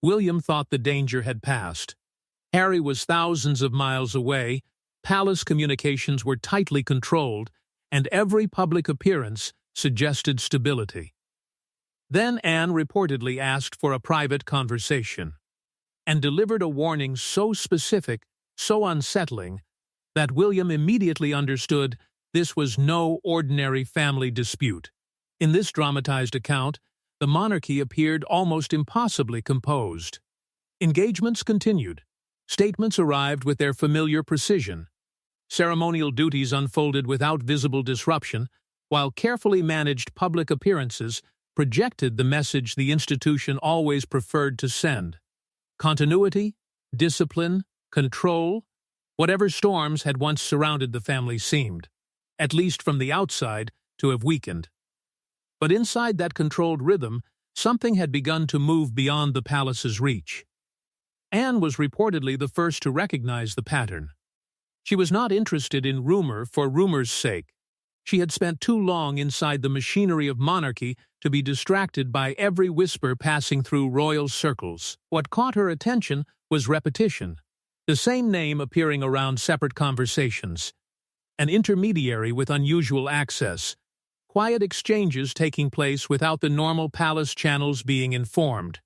William thought the danger had passed. Harry was thousands of miles away, palace communications were tightly controlled, and every public appearance suggested stability. Then Anne reportedly asked for a private conversation, and delivered a warning so specific, so unsettling, that William immediately understood this was no ordinary family dispute. In this dramatized account, the monarchy appeared almost impossibly composed. Engagements continued. Statements arrived with their familiar precision. Ceremonial duties unfolded without visible disruption, while carefully managed public appearances projected the message the institution always preferred to send. Continuity, discipline, control, whatever storms had once surrounded the family seemed, at least from the outside, to have weakened. But inside that controlled rhythm, something had begun to move beyond the palace's reach. Anne was reportedly the first to recognize the pattern. She was not interested in rumor for rumor's sake. She had spent too long inside the machinery of monarchy to be distracted by every whisper passing through royal circles. What caught her attention was repetition, the same name appearing around separate conversations, an intermediary with unusual access, quiet exchanges taking place without the normal palace channels being informed.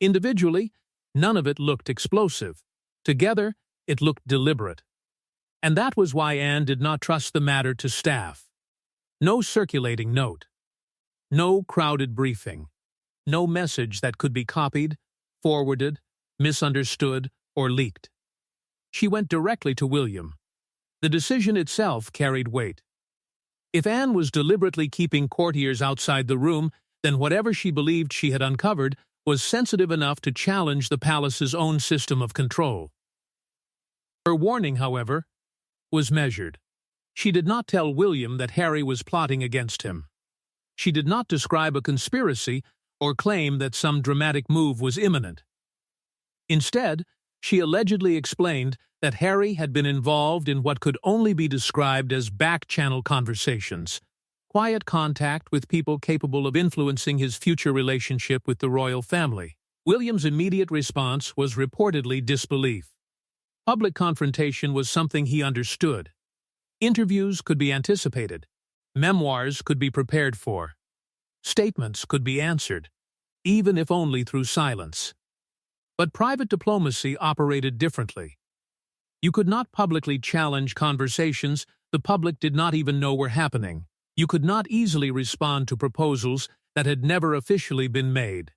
Individually, none of it looked explosive. Together, it looked deliberate. And that was why Anne did not trust the matter to staff. No circulating note. No crowded briefing. No message that could be copied, forwarded, misunderstood, or leaked. She went directly to William. The decision itself carried weight. If Anne was deliberately keeping courtiers outside the room, then whatever she believed she had uncovered was sensitive enough to challenge the palace's own system of control. Her warning, however, was measured. She did not tell William that Harry was plotting against him. She did not describe a conspiracy or claim that some dramatic move was imminent. Instead, she allegedly explained that Harry had been involved in what could only be described as back-channel conversations, quiet contact with people capable of influencing his future relationship with the royal family. William's immediate response was reportedly disbelief. Public confrontation was something he understood. Interviews could be anticipated. Memoirs could be prepared for. Statements could be answered, even if only through silence. But private diplomacy operated differently. You could not publicly challenge conversations the public did not even know were happening. You could not easily respond to proposals that had never officially been made.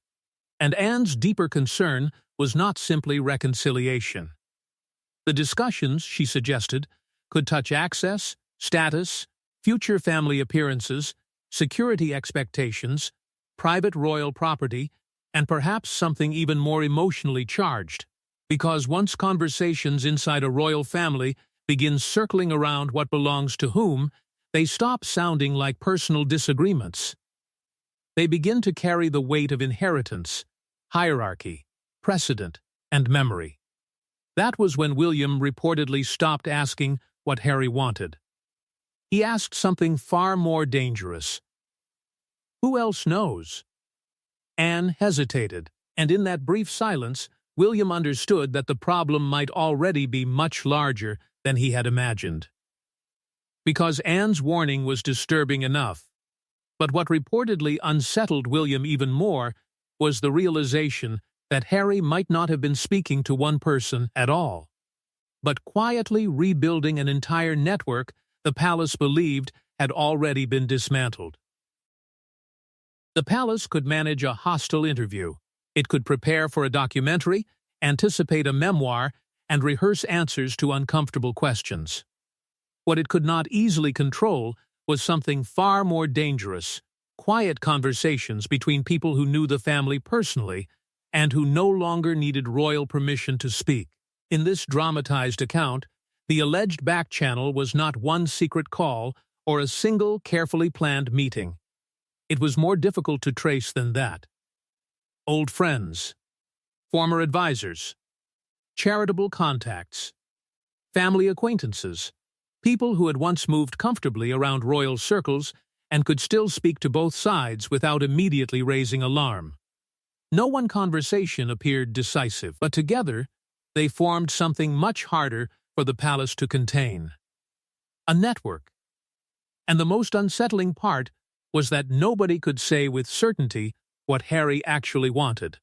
And Anne's deeper concern was not simply reconciliation. The discussions, she suggested, could touch access, status, future family appearances, security expectations, private royal property, and perhaps something even more emotionally charged. Because once conversations inside a royal family begin circling around what belongs to whom, they stop sounding like personal disagreements. They begin to carry the weight of inheritance, hierarchy, precedent, and memory. That was when William reportedly stopped asking what Harry wanted. He asked something far more dangerous. Who else knows? Anne hesitated, and in that brief silence, William understood that the problem might already be much larger than he had imagined. Because Anne's warning was disturbing enough. But what reportedly unsettled William even more was the realization that Harry might not have been speaking to one person at all, but quietly rebuilding an entire network the palace believed had already been dismantled. The palace could manage a hostile interview. It could prepare for a documentary, anticipate a memoir, and rehearse answers to uncomfortable questions. What it could not easily control was something far more dangerous: quiet conversations between people who knew the family personally and who no longer needed royal permission to speak. In this dramatized account, the alleged back channel was not one secret call or a single carefully planned meeting. It was more difficult to trace than that. Old friends, former advisors, charitable contacts, family acquaintances, people who had once moved comfortably around royal circles and could still speak to both sides without immediately raising alarm. No one conversation appeared decisive, but together they formed something much harder for the palace to contain. A network. And the most unsettling part was that nobody could say with certainty what Harry actually wanted.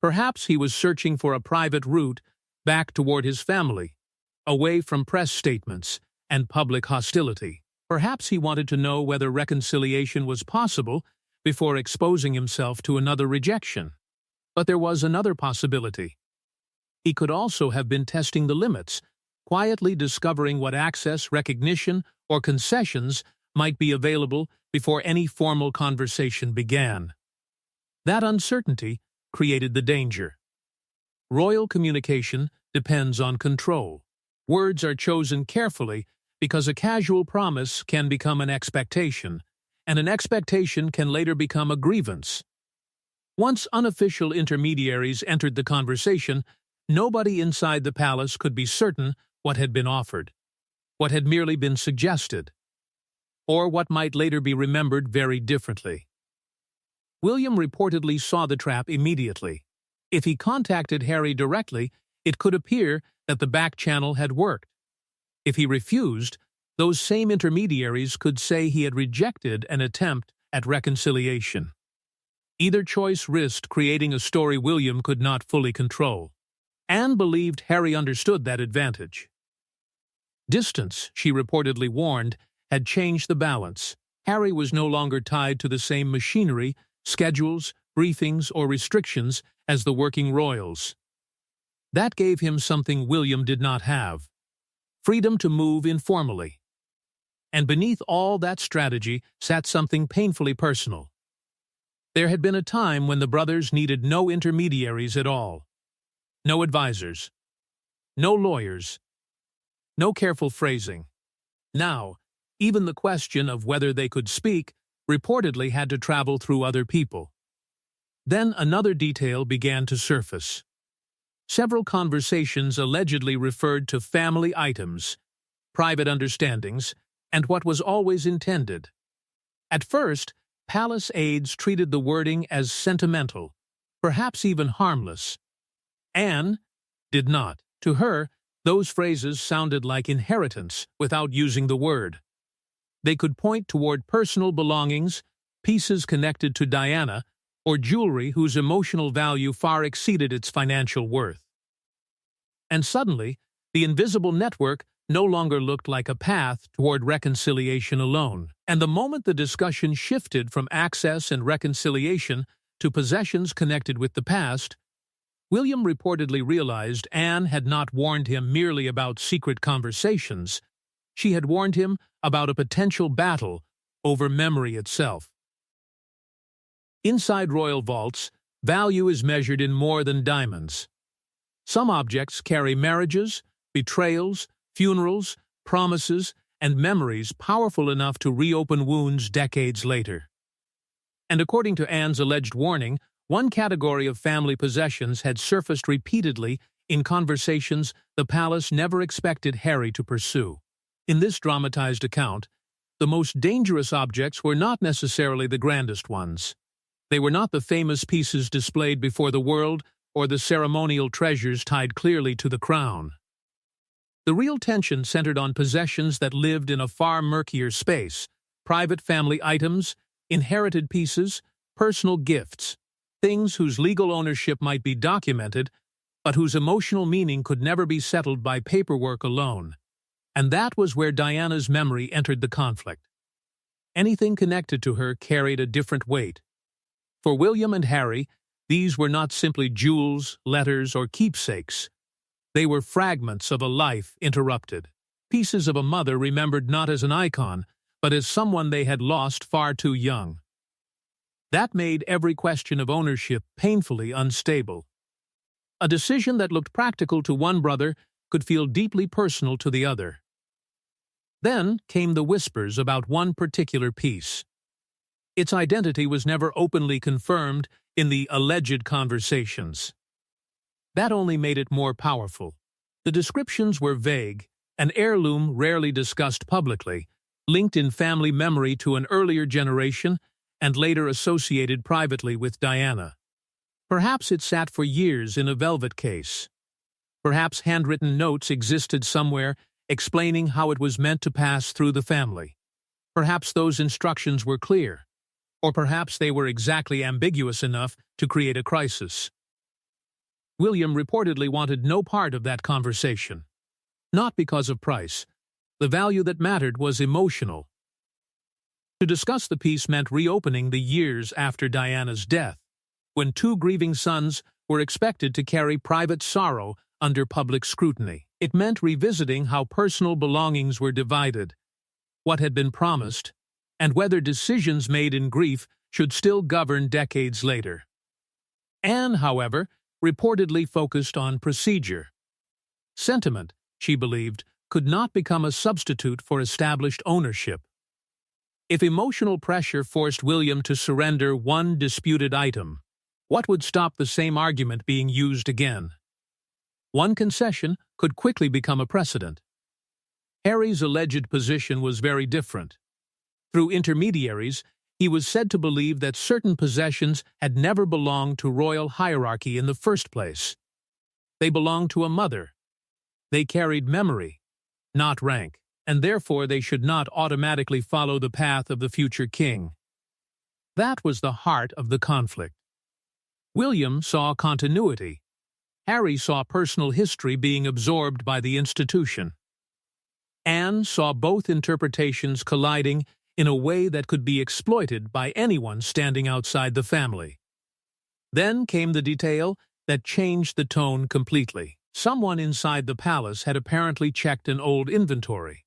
Perhaps he was searching for a private route back toward his family, away from press statements and public hostility. Perhaps he wanted to know whether reconciliation was possible before exposing himself to another rejection. But there was another possibility. He could also have been testing the limits, quietly discovering what access, recognition, or concessions might be available before any formal conversation began. That uncertainty created the danger. Royal communication depends on control. Words are chosen carefully because a casual promise can become an expectation, and an expectation can later become a grievance. Once unofficial intermediaries entered the conversation, nobody inside the palace could be certain what had been offered, what had merely been suggested, or what might later be remembered very differently. William reportedly saw the trap immediately. If he contacted Harry directly, it could appear that the back channel had worked. If he refused, those same intermediaries could say he had rejected an attempt at reconciliation. Either choice risked creating a story William could not fully control. Anne believed Harry understood that advantage. Distance, she reportedly warned, had changed the balance. Harry was no longer tied to the same machinery, schedules, briefings, or restrictions as the working royals. That gave him something William did not have: freedom to move informally. And beneath all that strategy sat something painfully personal. There had been a time when the brothers needed no intermediaries at all. No advisors. No lawyers. No careful phrasing. Now, even the question of whether they could speak reportedly had to travel through other people. Then another detail began to surface. Several conversations allegedly referred to family items, private understandings, and what was always intended. At first, palace aides treated the wording as sentimental, perhaps even harmless. Anne did not. To her, those phrases sounded like inheritance without using the word. They could point toward personal belongings, pieces connected to Diana, or jewelry whose emotional value far exceeded its financial worth. And suddenly, the invisible network no longer looked like a path toward reconciliation alone. And the moment the discussion shifted from access and reconciliation to possessions connected with the past, William reportedly realized Anne had not warned him merely about secret conversations. She had warned him about a potential battle over memory itself. Inside royal vaults, value is measured in more than diamonds. Some objects carry marriages, betrayals, funerals, promises, and memories powerful enough to reopen wounds decades later. And according to Anne's alleged warning, one category of family possessions had surfaced repeatedly in conversations the palace never expected Harry to pursue. In this dramatized account, the most dangerous objects were not necessarily the grandest ones. They were not the famous pieces displayed before the world or the ceremonial treasures tied clearly to the crown. The real tension centered on possessions that lived in a far murkier space: private family items, inherited pieces, personal gifts, things whose legal ownership might be documented, but whose emotional meaning could never be settled by paperwork alone. And that was where Diana's memory entered the conflict. Anything connected to her carried a different weight. For William and Harry, these were not simply jewels, letters, or keepsakes. They were fragments of a life interrupted, pieces of a mother remembered not as an icon, but as someone they had lost far too young. That made every question of ownership painfully unstable. A decision that looked practical to one brother could feel deeply personal to the other. Then came the whispers about one particular piece. Its identity was never openly confirmed in the alleged conversations. That only made it more powerful. The descriptions were vague, an heirloom rarely discussed publicly, linked in family memory to an earlier generation and later associated privately with Diana. Perhaps it sat for years in a velvet case. Perhaps handwritten notes existed somewhere explaining how it was meant to pass through the family. Perhaps those instructions were clear, or perhaps they were exactly ambiguous enough to create a crisis. William reportedly wanted no part of that conversation. Not because of price. The value that mattered was emotional. To discuss the piece meant reopening the years after Diana's death, when two grieving sons were expected to carry private sorrow under public scrutiny. It meant revisiting how personal belongings were divided, what had been promised, and whether decisions made in grief should still govern decades later. Anne, however, reportedly focused on procedure. Sentiment, she believed, could not become a substitute for established ownership. If emotional pressure forced William to surrender one disputed item, what would stop the same argument being used again? One concession could quickly become a precedent. Harry's alleged position was very different. Through intermediaries, he was said to believe that certain possessions had never belonged to royal hierarchy in the first place. They belonged to a mother. They carried memory, not rank, and therefore they should not automatically follow the path of the future king. That was the heart of the conflict. William saw continuity. Harry saw personal history being absorbed by the institution. Anne saw both interpretations colliding in a way that could be exploited by anyone standing outside the family. Then came the detail that changed the tone completely. Someone inside the palace had apparently checked an old inventory.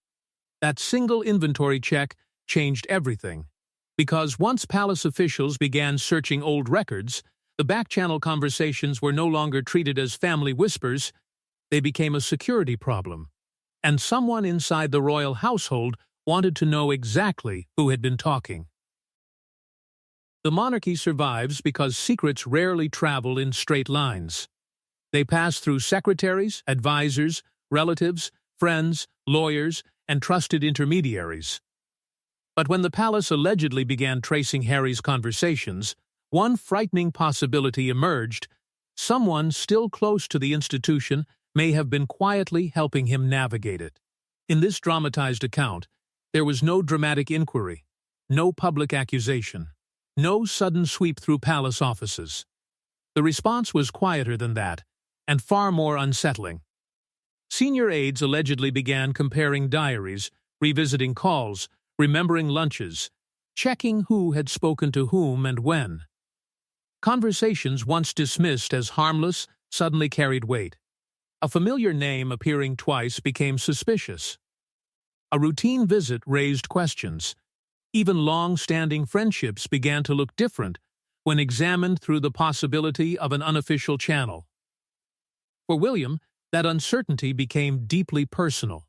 That single inventory check changed everything, because once palace officials began searching old records, the back-channel conversations were no longer treated as family whispers. They became a security problem, and someone inside the royal household wanted to know exactly who had been talking. The monarchy survives because secrets rarely travel in straight lines. They pass through secretaries, advisors, relatives, friends, lawyers, and trusted intermediaries. But when the palace allegedly began tracing Harry's conversations, one frightening possibility emerged. Someone still close to the institution may have been quietly helping him navigate it. In this dramatized account, there was no dramatic inquiry, no public accusation, no sudden sweep through palace offices. The response was quieter than that, and far more unsettling. Senior aides allegedly began comparing diaries, revisiting calls, remembering lunches, checking who had spoken to whom and when. Conversations once dismissed as harmless suddenly carried weight. A familiar name appearing twice became suspicious. A routine visit raised questions. Even long-standing friendships began to look different when examined through the possibility of an unofficial channel. For William, that uncertainty became deeply personal.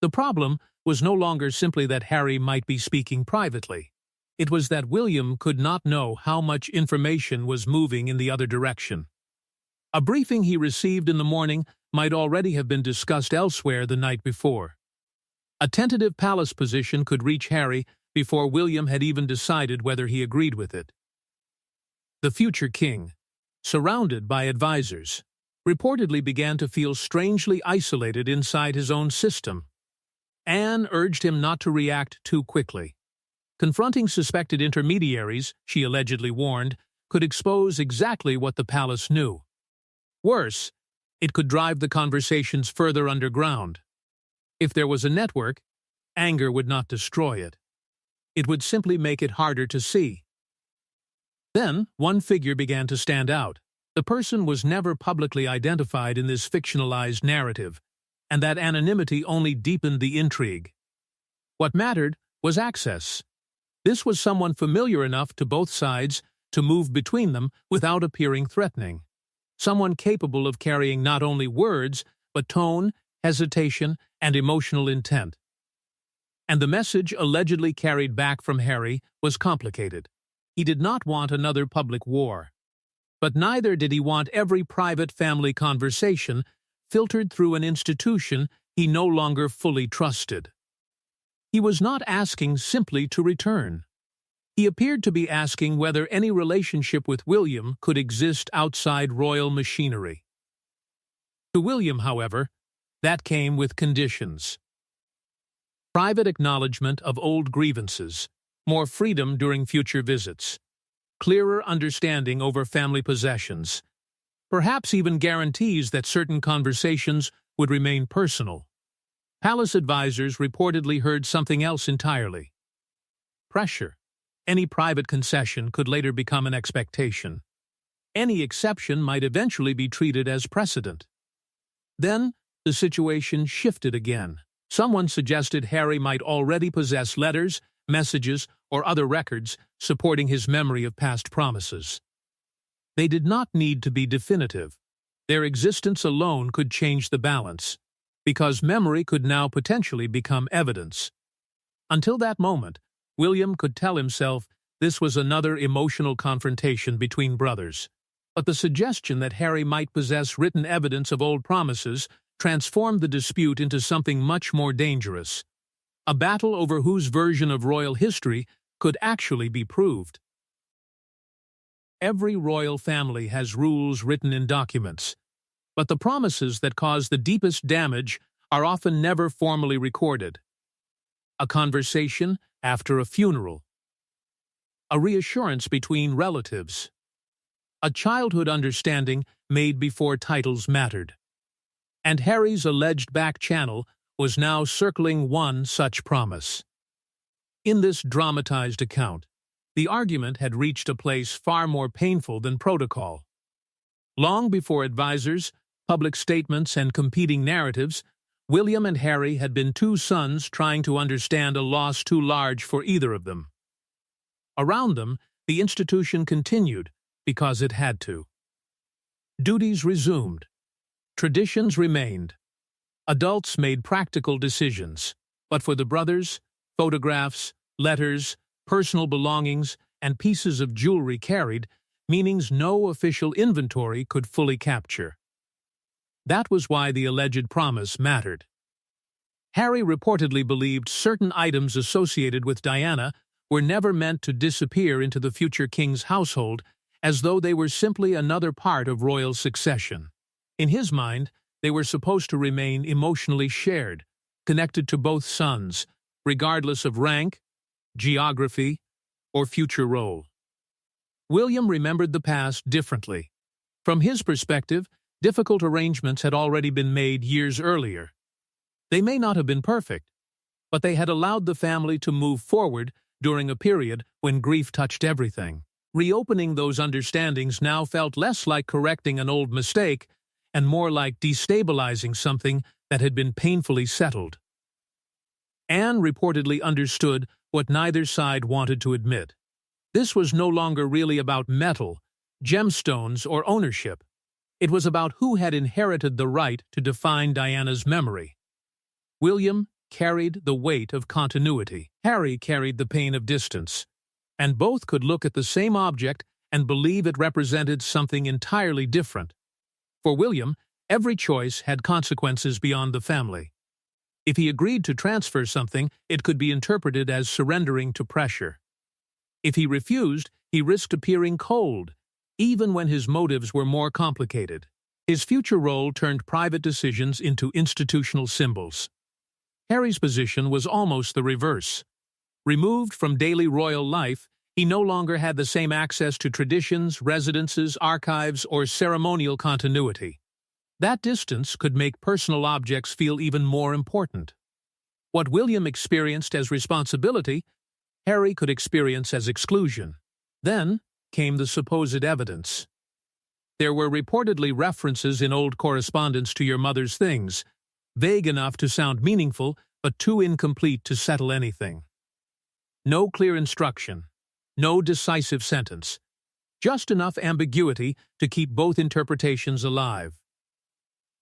The problem was no longer simply that Harry might be speaking privately. It was that William could not know how much information was moving in the other direction. A briefing he received in the morning might already have been discussed elsewhere the night before. A tentative palace position could reach Harry before William had even decided whether he agreed with it. The future king, surrounded by advisors, reportedly began to feel strangely isolated inside his own system. Anne urged him not to react too quickly. Confronting suspected intermediaries, she allegedly warned, could expose exactly what the palace knew. Worse, it could drive the conversations further underground. If there was a network, anger would not destroy it. It would simply make it harder to see. Then, one figure began to stand out. The person was never publicly identified in this fictionalized narrative, and that anonymity only deepened the intrigue. What mattered was access. This was someone familiar enough to both sides to move between them without appearing threatening. Someone capable of carrying not only words, but tone, hesitation, and emotional intent. And the message allegedly carried back from Harry was complicated. He did not want another public war. But neither did he want every private family conversation filtered through an institution he no longer fully trusted. He was not asking simply to return. He appeared to be asking whether any relationship with William could exist outside royal machinery. To William, however, that came with conditions. Private acknowledgement of old grievances, more freedom during future visits, clearer understanding over family possessions, perhaps even guarantees that certain conversations would remain personal. Palace advisors reportedly heard something else entirely. Pressure. Any private concession could later become an expectation. Any exception might eventually be treated as precedent. Then, the situation shifted again. Someone suggested Harry might already possess letters, messages, or other records supporting his memory of past promises. They did not need to be definitive. Their existence alone could change the balance, because memory could now potentially become evidence. Until that moment, William could tell himself this was another emotional confrontation between brothers. But the suggestion that Harry might possess written evidence of old promises transformed the dispute into something much more dangerous. A battle over whose version of royal history could actually be proved. Every royal family has rules written in documents, but the promises that cause the deepest damage are often never formally recorded. A conversation after a funeral. A reassurance between relatives. A childhood understanding made before titles mattered. And Harry's alleged back channel was now circling one such promise. In this dramatized account, the argument had reached a place far more painful than protocol. Long before advisors, public statements, and competing narratives, William and Harry had been two sons trying to understand a loss too large for either of them. Around them, the institution continued because it had to. Duties resumed. Traditions remained. Adults made practical decisions. But for the brothers, photographs, letters, personal belongings, and pieces of jewelry carried meanings no official inventory could fully capture. That was why the alleged promise mattered. Harry reportedly believed certain items associated with Diana were never meant to disappear into the future king's household, as though they were simply another part of royal succession. In his mind, they were supposed to remain emotionally shared, connected to both sons, regardless of rank, geography, or future role. William remembered the past differently. From his perspective, difficult arrangements had already been made years earlier. They may not have been perfect, but they had allowed the family to move forward during a period when grief touched everything. Reopening those understandings now felt less like correcting an old mistake and more like destabilizing something that had been painfully settled. Anne reportedly understood what neither side wanted to admit. This was no longer really about metal, gemstones, or ownership. It was about who had inherited the right to define Diana's memory. William carried the weight of continuity. Harry carried the pain of distance. And both could look at the same object and believe it represented something entirely different. For William, every choice had consequences beyond the family. If he agreed to transfer something, it could be interpreted as surrendering to pressure. If he refused, he risked appearing cold, even when his motives were more complicated. His future role turned private decisions into institutional symbols. Harry's position was almost the reverse. Removed from daily royal life, he no longer had the same access to traditions, residences, archives, or ceremonial continuity. That distance could make personal objects feel even more important. What William experienced as responsibility, Harry could experience as exclusion. Then came the supposed evidence. There were reportedly references in old correspondence to your mother's things, vague enough to sound meaningful, but too incomplete to settle anything. No clear instruction, no decisive sentence, just enough ambiguity to keep both interpretations alive.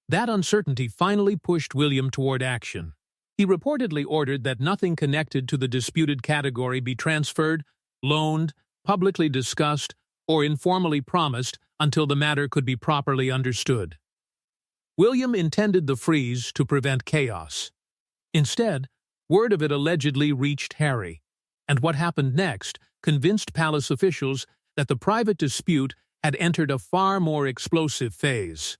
That uncertainty finally pushed William toward action. He reportedly ordered that nothing connected to the disputed category be transferred, loaned, publicly discussed, or informally promised until the matter could be properly understood. William intended the freeze to prevent chaos. Instead, word of it allegedly reached Harry, and what happened next convinced palace officials that the private dispute had entered a far more explosive phase.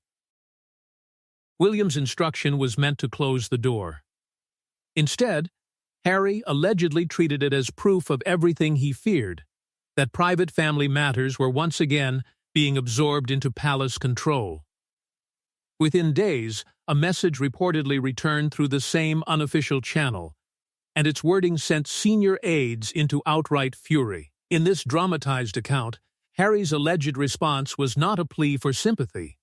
William's instruction was meant to close the door. Instead, Harry allegedly treated it as proof of everything he feared, that private family matters were once again being absorbed into palace control. Within days, a message reportedly returned through the same unofficial channel, and its wording sent senior aides into outright fury. In this dramatized account, Harry's alleged response was not a plea for sympathy.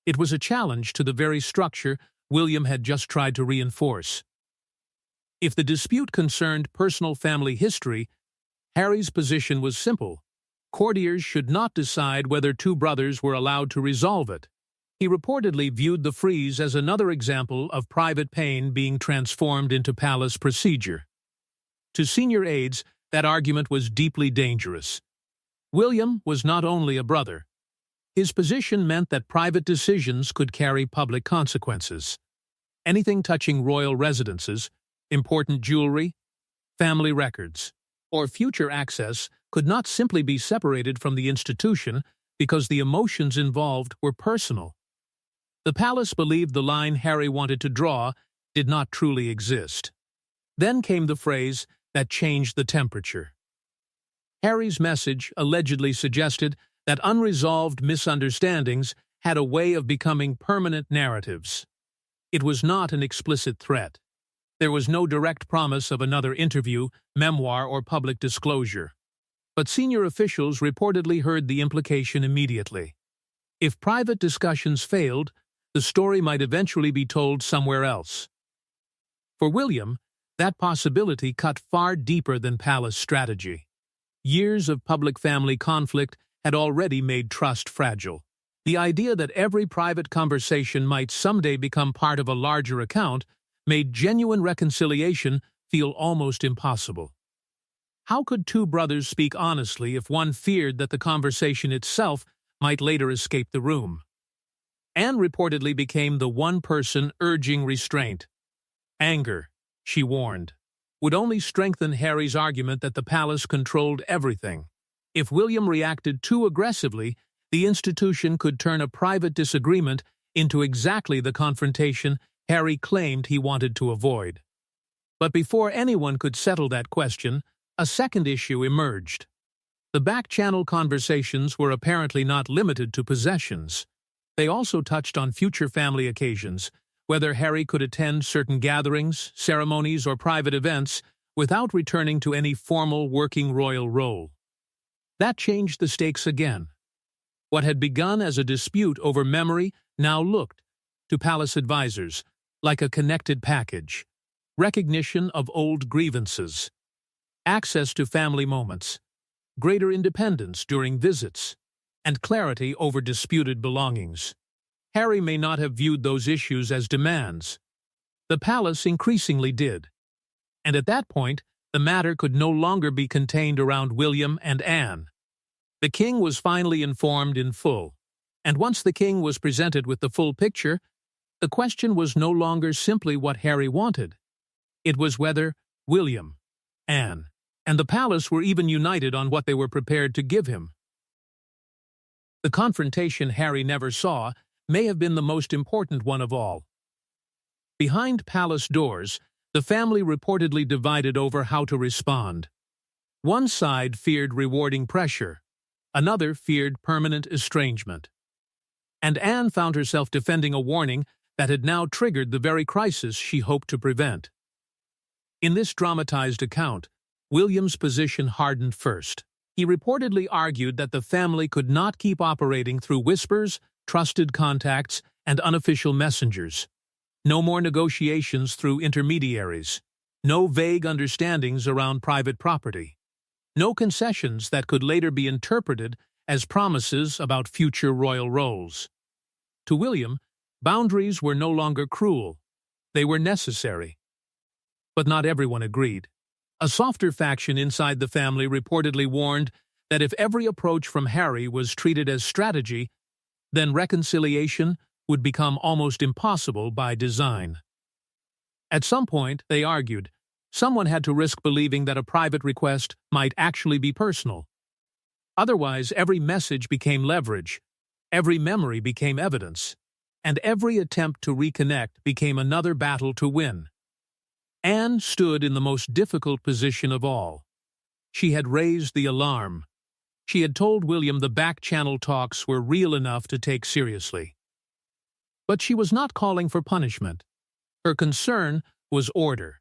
It was a challenge to the very structure William had just tried to reinforce. If the dispute concerned personal family history, Harry's position was simple. Courtiers should not decide whether two brothers were allowed to resolve it. He reportedly viewed the freeze as another example of private pain being transformed into palace procedure. To senior aides, that argument was deeply dangerous. William was not only a brother. His position meant that private decisions could carry public consequences. Anything touching royal residences, important jewelry, family records, or future access could not simply be separated from the institution because the emotions involved were personal. The palace believed the line Harry wanted to draw did not truly exist. Then came the phrase that changed the temperature. Harry's message allegedly suggested that unresolved misunderstandings had a way of becoming permanent narratives. It was not an explicit threat. There was no direct promise of another interview, memoir, or public disclosure. But senior officials reportedly heard the implication immediately. If private discussions failed, the story might eventually be told somewhere else. For William, that possibility cut far deeper than palace strategy. Years of public-family conflict had already made trust fragile. The idea that every private conversation might someday become part of a larger account made genuine reconciliation feel almost impossible. How could two brothers speak honestly if one feared that the conversation itself might later escape the room? Anne reportedly became the one person urging restraint. Anger, she warned, would only strengthen Harry's argument that the palace controlled everything. If William reacted too aggressively, the institution could turn a private disagreement into exactly the confrontation Harry claimed he wanted to avoid. But before anyone could settle that question, a second issue emerged. The back-channel conversations were apparently not limited to possessions. They also touched on future family occasions, whether Harry could attend certain gatherings, ceremonies, or private events without returning to any formal working royal role. That changed the stakes again. What had begun as a dispute over memory now looked, to palace advisors, like a connected package. Recognition of old grievances, access to family moments, greater independence during visits, and clarity over disputed belongings. Harry may not have viewed those issues as demands. The palace increasingly did. And at that point, the matter could no longer be contained around William and Anne. The king was finally informed in full, and once the king was presented with the full picture, the question was no longer simply what Harry wanted. It was whether William, Anne, and the palace were even united on what they were prepared to give him. The confrontation Harry never saw may have been the most important one of all. Behind palace doors, the family reportedly divided over how to respond. One side feared rewarding pressure, another feared permanent estrangement. And Anne found herself defending a warning that had now triggered the very crisis she hoped to prevent. In this dramatized account, William's position hardened first. He reportedly argued that the family could not keep operating through whispers, trusted contacts, and unofficial messengers. No more negotiations through intermediaries. No vague understandings around private property. No concessions that could later be interpreted as promises about future royal roles. To William, boundaries were no longer cruel. They were necessary. But not everyone agreed. A softer faction inside the family reportedly warned that if every approach from Harry was treated as strategy, then reconciliation would become almost impossible by design. At some point, they argued, Someone had to risk believing that a private request might actually be personal. Otherwise, every message became leverage, every memory became evidence, and every attempt to reconnect became another battle to win. Anne stood in the most difficult position of all. She had raised the alarm. She had told William the back-channel talks were real enough to take seriously. But she was not calling for punishment. Her concern was order.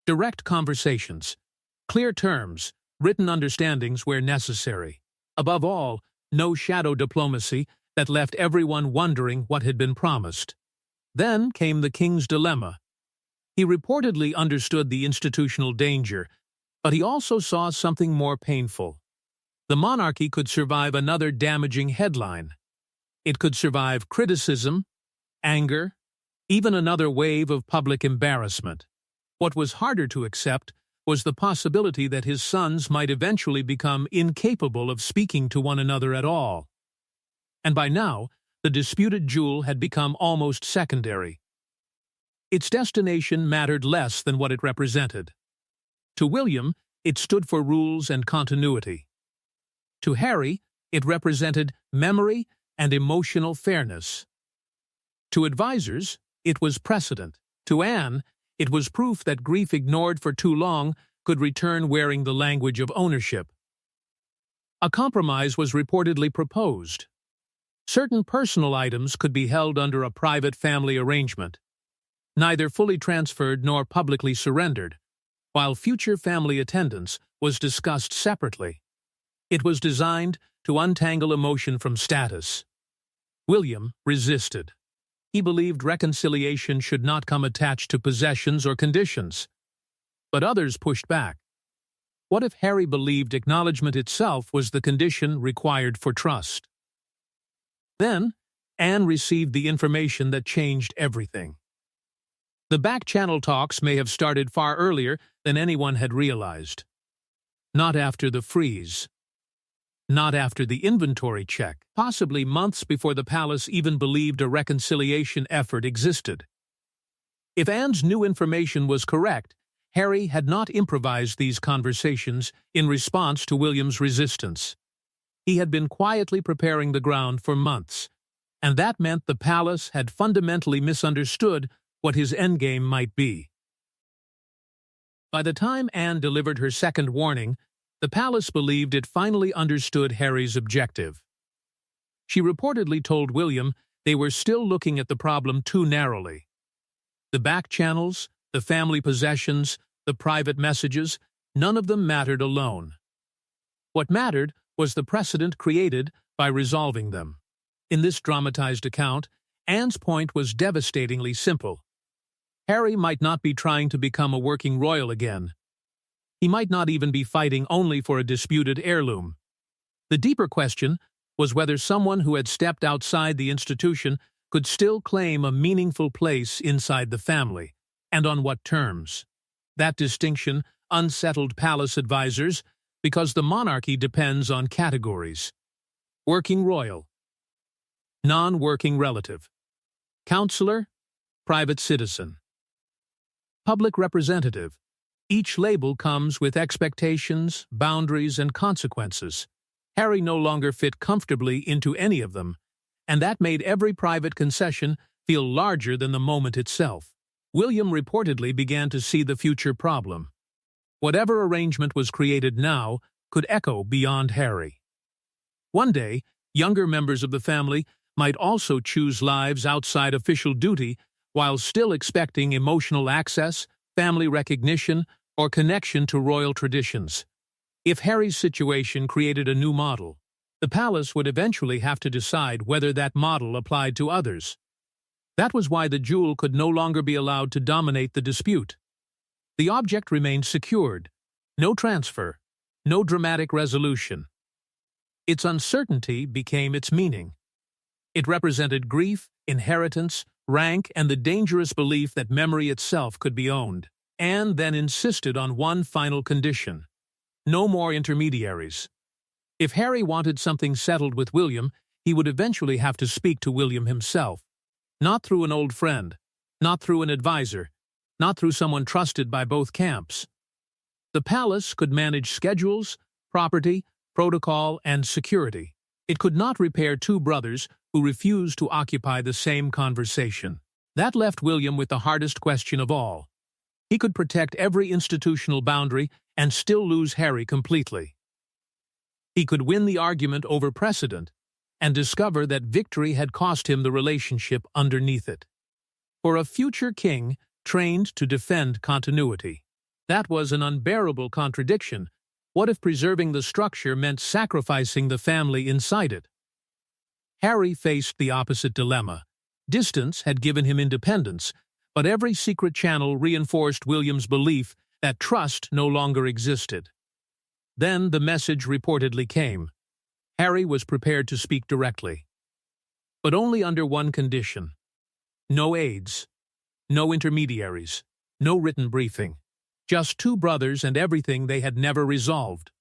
Direct conversations, clear terms, written understandings where necessary. Above all, no shadow diplomacy that left everyone wondering what had been promised. Then came the king's dilemma. He reportedly understood the institutional danger, but he also saw something more painful. The monarchy could survive another damaging headline. It could survive criticism, anger, even another wave of public embarrassment. What was harder to accept was the possibility that his sons might eventually become incapable of speaking to one another at all. And by now, the disputed jewel had become almost secondary. Its destination mattered less than what it represented. To William, it stood for rules and continuity. To Harry, it represented memory and emotional fairness. To advisors, it was precedent. To Anne, it was proof that grief ignored for too long could return wearing the language of ownership. A compromise was reportedly proposed. Certain personal items could be held under a private family arrangement, neither fully transferred nor publicly surrendered, while future family attendance was discussed separately. It was designed to untangle emotion from status. William resisted. He believed reconciliation should not come attached to possessions or conditions. But others pushed back. What if Harry believed acknowledgement itself was the condition required for trust? Then, Anne received the information that changed everything. The back-channel talks may have started far earlier than anyone had realized. Not after the freeze. Not after the inventory check, possibly months before the palace even believed a reconciliation effort existed. If Anne's new information was correct, Harry had not improvised these conversations in response to William's resistance. He had been quietly preparing the ground for months, and that meant the palace had fundamentally misunderstood what his endgame might be. By the time Anne delivered her second warning, the palace believed it finally understood Harry's objective. She reportedly told William they were still looking at the problem too narrowly. The back channels, the family possessions, the private messages, none of them mattered alone. What mattered was the precedent created by resolving them. In this dramatized account, Anne's point was devastatingly simple. Harry might not be trying to become a working royal again. He might not even be fighting only for a disputed heirloom. The deeper question was whether someone who had stepped outside the institution could still claim a meaningful place inside the family, and on what terms. That distinction unsettled palace advisors because the monarchy depends on categories. Working royal, non-working relative, counselor, private citizen, public representative. Each label comes with expectations, boundaries, and consequences. Harry no longer fit comfortably into any of them, and that made every private concession feel larger than the moment itself. William reportedly began to see the future problem. Whatever arrangement was created now could echo beyond Harry. One day, younger members of the family might also choose lives outside official duty while still expecting emotional access, family recognition, or connection to royal traditions. If Harry's situation created a new model, the palace would eventually have to decide whether that model applied to others. That was why the jewel could no longer be allowed to dominate the dispute. The object remained secured. No transfer, no dramatic resolution. Its uncertainty became its meaning. It represented grief, inheritance, rank, and the dangerous belief that memory itself could be owned. Anne then insisted on one final condition: no more intermediaries. If Harry wanted something settled with William, he would eventually have to speak to William himself. Not through an old friend, not through an advisor, not through someone trusted by both camps. The palace could manage schedules, property, protocol, and security. It could not repair two brothers who refused to occupy the same conversation. That left William with the hardest question of all. He could protect every institutional boundary and still lose Harry completely. He could win the argument over precedent and discover that victory had cost him the relationship underneath it. For a future king trained to defend continuity, that was an unbearable contradiction. What if preserving the structure meant sacrificing the family inside it? Harry faced the opposite dilemma. Distance had given him independence, but every secret channel reinforced William's belief that trust no longer existed. Then the message reportedly came. Harry was prepared to speak directly. But only under one condition. No aides, no intermediaries, no written briefing. Just two brothers and everything they had never resolved.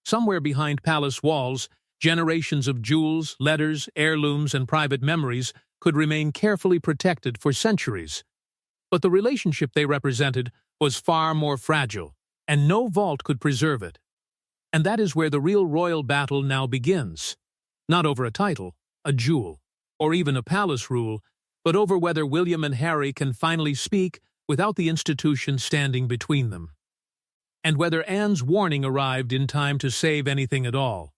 Somewhere behind palace walls, generations of jewels, letters, heirlooms, and private memories could remain carefully protected for centuries. But the relationship they represented was far more fragile, and no vault could preserve it. And that is where the real royal battle now begins. Not over a title, a jewel, or even a palace rule, but over whether William and Harry can finally speak without the institution standing between them. And whether Anne's warning arrived in time to save anything at all.